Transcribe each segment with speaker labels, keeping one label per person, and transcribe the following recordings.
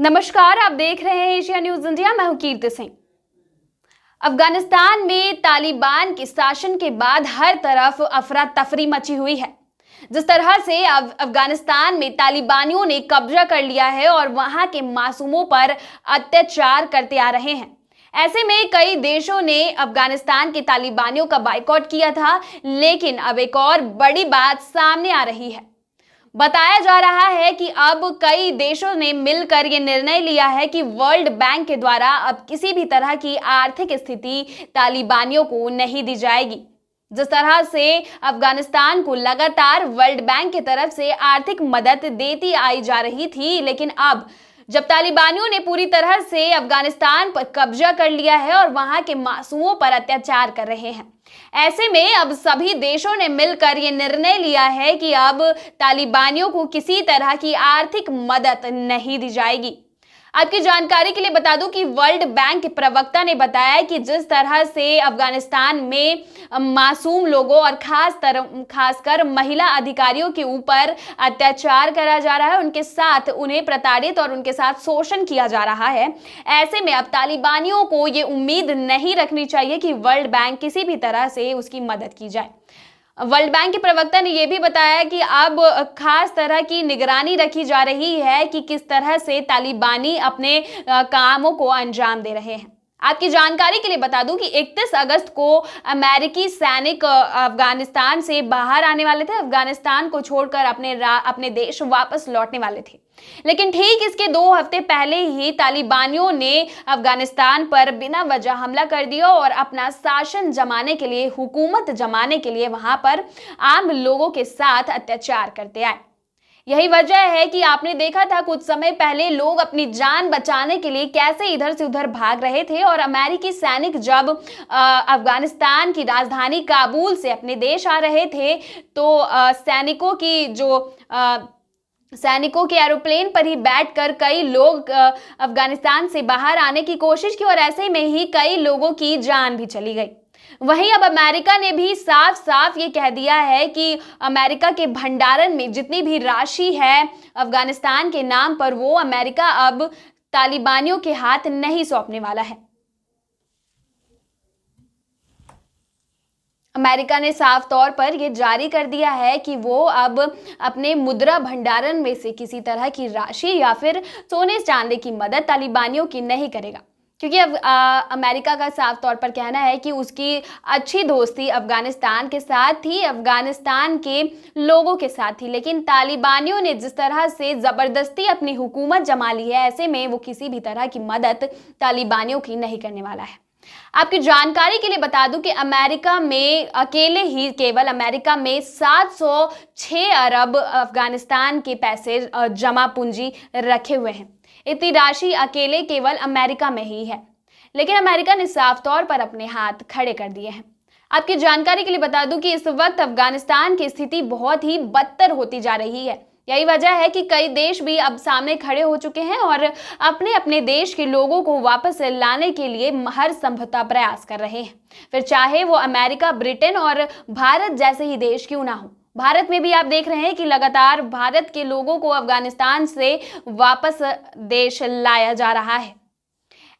Speaker 1: नमस्कार, आप देख रहे हैं एशिया न्यूज इंडिया। मैं हूं कीर्ति सिंह। अफगानिस्तान में तालिबान के शासन के बाद हर तरफ अफरा तफरी मची हुई है। जिस तरह से अफगानिस्तान में तालिबानियों ने कब्जा कर लिया है और वहां के मासूमों पर अत्याचार करते आ रहे हैं, ऐसे में कई देशों ने अफगानिस्तान के तालिबानियों का बायकॉट किया था। लेकिन अब एक और बड़ी बात सामने आ रही है। बताया जा रहा है कि अब कई देशों ने मिलकर यह निर्णय लिया है कि वर्ल्ड बैंक के द्वारा अब किसी भी तरह की आर्थिक स्थिति तालिबानियों को नहीं दी जाएगी। जिस तरह से अफगानिस्तान को लगातार वर्ल्ड बैंक की तरफ से आर्थिक मदद देती आई जा रही थी, लेकिन अब जब तालिबानियों ने पूरी तरह से अफगानिस्तान पर कब्जा कर लिया है और वहां के मासूमों पर अत्याचार कर रहे हैं, ऐसे में अब सभी देशों ने मिलकर यह निर्णय लिया है कि अब तालिबानियों को किसी तरह की आर्थिक मदद नहीं दी जाएगी। आपकी जानकारी के लिए बता दूं कि वर्ल्ड बैंक के प्रवक्ता ने बताया कि जिस तरह से अफगानिस्तान में मासूम लोगों और खासकर महिला अधिकारियों के ऊपर अत्याचार करा जा रहा है, उनके साथ उन्हें प्रताड़ित और उनके साथ शोषण किया जा रहा है, ऐसे में अब तालिबानियों को ये उम्मीद नहीं रखनी चाहिए कि वर्ल्ड बैंक किसी भी तरह से उसकी मदद की जाए। वर्ल्ड बैंक के प्रवक्ता ने यह भी बताया कि अब खास तरह की निगरानी रखी जा रही है कि किस तरह से तालिबानी अपने कामों को अंजाम दे रहे हैं। आपकी जानकारी के लिए बता दूं कि 31 अगस्त को अमेरिकी सैनिक अफगानिस्तान से बाहर आने वाले थे, अफगानिस्तान को छोड़कर अपने देश वापस लौटने वाले थे। लेकिन ठीक इसके 2 हफ्ते पहले ही तालिबानियों ने अफगानिस्तान पर बिना वजह हमला कर दिया और अपना शासन जमाने के लिए, हुकूमत जमाने के लिए वहां पर आम लोगों के साथ अत्याचार करते आए। यही वजह है कि आपने देखा था कुछ समय पहले लोग अपनी जान बचाने के लिए कैसे इधर से उधर भाग रहे थे और अमेरिकी सैनिक जब अफगानिस्तान की राजधानी काबुल से अपने देश आ रहे थे तो सैनिकों के एरोप्लेन पर ही बैठकर कई लोग अफगानिस्तान से बाहर आने की कोशिश की और ऐसे में ही कई लोगों की जान भी चली गई। वहीं अब अमेरिका ने भी साफ साफ ये कह दिया है कि अमेरिका के भंडारण में जितनी भी राशि है अफगानिस्तान के नाम पर, वो अमेरिका अब तालिबानियों के हाथ नहीं सौंपने वाला है। अमेरिका ने साफ तौर पर यह जारी कर दिया है कि वो अब अपने मुद्रा भंडारण में से किसी तरह की राशि या फिर सोने चांदी की मदद तालिबानियों की नहीं करेगा, क्योंकि अब अमेरिका का साफ तौर पर कहना है कि उसकी अच्छी दोस्ती अफगानिस्तान के साथ थी, अफगानिस्तान के लोगों के साथ थी। लेकिन तालिबानियों ने जिस तरह से ज़बरदस्ती अपनी हुकूमत जमा ली है, ऐसे में वो किसी भी तरह की मदद तालिबानियों की नहीं करने वाला है। आपकी जानकारी के लिए बता दूं कि अमेरिका में अकेले ही केवल अमेरिका में 706 अरब अफगानिस्तान के पैसे जमा पूंजी रखे हुए हैं। इतनी राशि अकेले केवल अमेरिका में ही है, लेकिन अमेरिका ने साफ तौर पर अपने हाथ खड़े कर दिए हैं। आपकी जानकारी के लिए बता दूं कि इस वक्त अफगानिस्तान की स्थिति बहुत ही बदतर होती जा रही है। यही वजह है कि कई देश भी अब सामने खड़े हो चुके हैं और अपने अपने देश के लोगों को वापस लाने के लिए हर संभव प्रयास कर रहे हैं, फिर चाहे वो अमेरिका, ब्रिटेन और भारत जैसे ही देश क्यों ना हो। भारत में भी आप देख रहे हैं कि लगातार भारत के लोगों को अफगानिस्तान से वापस देश लाया जा रहा है।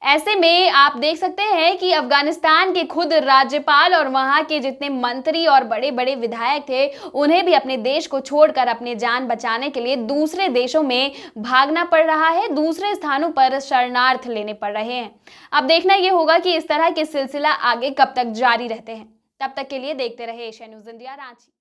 Speaker 1: ऐसे में आप देख सकते हैं कि अफगानिस्तान के खुद राज्यपाल और वहां के जितने मंत्री और बड़े बड़े विधायक थे, उन्हें भी अपने देश को छोड़कर अपने जान बचाने के लिए दूसरे देशों में भागना पड़ रहा है, दूसरे स्थानों पर शरणार्थ लेने पड़ रहे हैं। अब देखना यह होगा कि इस तरह के सिलसिला आगे कब तक जारी रहते हैं। तब तक के लिए देखते रहे एशिया न्यूज इंडिया रांची।